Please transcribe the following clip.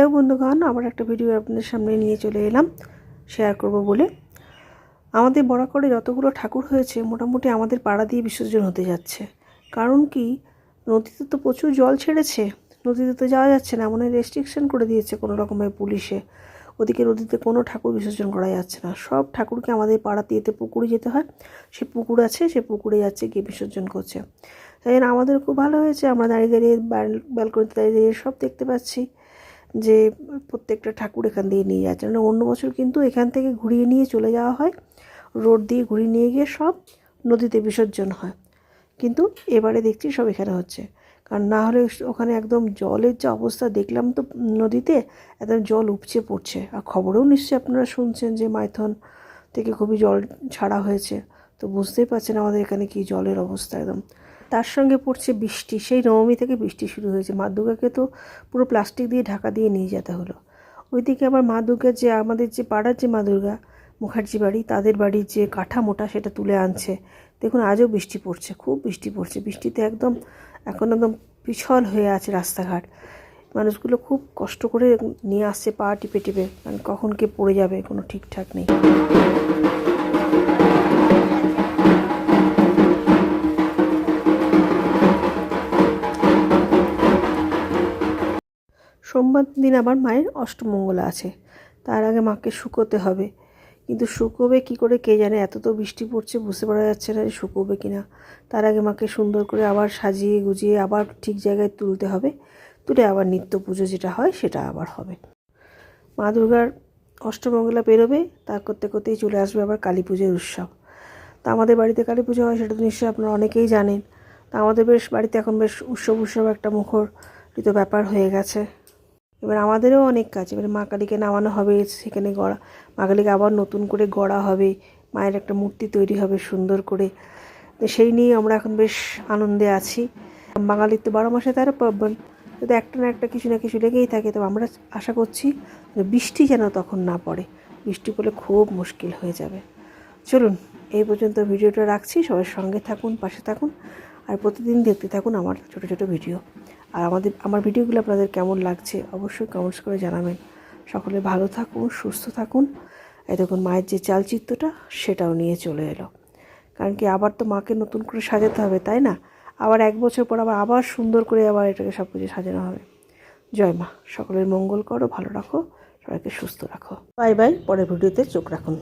Hello বন্ধুগণ, আবার একটা ভিডিও আপনাদের সামনে নিয়ে চলে এলাম শেয়ার করব বলে। আমাদের বরাকরে যতগুলো ঠাকুর হয়েছে মোটামুটি আমাদের পাড়া দিয়ে বিসর্জন হতে যাচ্ছে। কারণ কি, নদীতে তো প্রচুর জল ছেড়েছে, নদীতে তো যাওয়া যাচ্ছে না, এমন রেস্ট্রিকশন করে দিয়েছে কোনো রকমের পুলিশে। ওদিকে নদীতে কোনো ঠাকুর বিসর্জন করা যাচ্ছে না, সব ঠাকুরকে আমাদের পাড়াতে এতে পুকুরে যেতে হয়। সে পুকুর আছে, সে পুকুরে যাচ্ছে গিয়ে বিসর্জন করছে। তাই জন্য আমাদের খুব ভালো হয়েছে, আমরা দাঁড়িয়ে দাঁড়িয়ে ব্যালকনিতে দাঁড়িয়ে দাঁড়িয়ে সব দেখতে পাচ্ছি যে প্রত্যেকটা ঠাকুর এখান দিয়ে নিয়ে যাচ্ছে। মানে অন্য বছর কিন্তু এখান থেকে ঘুরিয়ে নিয়ে চলে যাওয়া হয়, রোড দিয়ে ঘুরিয়ে নিয়ে গিয়ে সব নদীতে বিসর্জন হয়, কিন্তু এবারে দেখছি সব এখানে হচ্ছে। কারণ না হলে ওখানে একদম জলের যে অবস্থা দেখলাম তো নদীতে, একদম জল উপচে পড়ছে। আর খবরেও নিশ্চয়ই আপনারা শুনছেন যে মাইথন থেকে খুবই জল ছাড়া হয়েছে, তো বুঝতেই পারছেন আমাদের এখানে কি জলের অবস্থা একদম। তার সঙ্গে পড়ছে বৃষ্টি, সেই নবমী থেকে বৃষ্টি শুরু হয়েছে। মা দুর্গাকে তো পুরো প্লাস্টিক দিয়ে ঢাকা দিয়ে নিয়ে যেতে হলো। ওইদিকে আবার মা দুর্গার যে আমাদের যে পাড়ার যে মা দুর্গা মুখার্জি বাড়ি, তাদের বাড়ির যে কাঠামোটা সেটা তুলে আনছে। দেখুন আজও বৃষ্টি পড়ছে, খুব বৃষ্টি পড়ছে। বৃষ্টিতে একদম এখন একদম পিছল হয়ে আছে রাস্তাঘাট। মানুষগুলো খুব কষ্ট করে নিয়ে আসছে পা টিপে টিপে, কারণ কখন কে পড়ে যাবে কোনো ঠিকঠাক নেই। সোমবার দিন আবার মায়ের অষ্টমঙ্গলা আছে, তার আগে মাকে শুকোতে হবে। কিন্তু শুকোবে কী করে কে জানে, এত তো বৃষ্টি পড়ছে বুঝতে পারা যাচ্ছে না যে শুকোবে কি না। তার আগে মাকে সুন্দর করে আবার সাজিয়ে গুজিয়ে আবার ঠিক জায়গায় তুলতে হবে, তুলে আবার নিত্য পুজো যেটা হয় সেটা আবার হবে। মা দুর্গার অষ্টমঙ্গলা পেরোবে, তা করতে করতেই চলে আসবে আবার কালী পুজোর উৎসব। তা আমাদের বাড়িতে কালী পুজো হয় সেটা তো নিশ্চয়ই আপনারা অনেকেই জানেন। তা আমাদের বেশ বাড়িতে এখন বেশ উৎসব একটা মুখরিত ব্যাপার হয়ে গেছে। এবার আমাদেরও অনেক কাজ, এবার মা কালীকে নামানো হবে, সেখানে গড়া মা কালীকে আবার নতুন করে গড়া হবে, মায়ের একটা মূর্তি তৈরি হবে সুন্দর করে। তো সেই নিয়ে আমরা এখন বেশ আনন্দে আছি। বাঙালির তো 12 মাসে 13 পার্বণ, যদি একটা না একটা কিছু না কিছু লেগেই থাকে। তো আমরা আশা করছি বৃষ্টি যেন তখন না পড়ে, বৃষ্টি পড়লে খুব মুশকিল হয়ে যাবে। চলুন এই পর্যন্ত ভিডিওটা রাখছি, সবার সঙ্গে থাকুন, পাশে থাকুন, আর প্রতিদিন দেখতে থাকুন আমার ছোটো ছোটো ভিডিও। আর আমার ভিডিওগুলো আপনাদের কেমন লাগছে অবশ্যই কমেন্টস করে জানাবেন। সকলে ভালো থাকুন, সুস্থ থাকুন। এই দেখুন মায়ের যে চালচিত্রটা সেটাও নিয়ে চলে এলো, কারণ কি আবার তো মাকে নতুন করে সাজাতে হবে, তাই না? আবার 1 বছর পর আবার সুন্দর করে আবার এটাকে সব কিছু সাজানো হবে। জয় মা, সকলের মঙ্গল করো, ভালো রাখো, সবাইকে সুস্থ রাখো। বাই বাই, পরের ভিডিওতে চোখ রাখুন।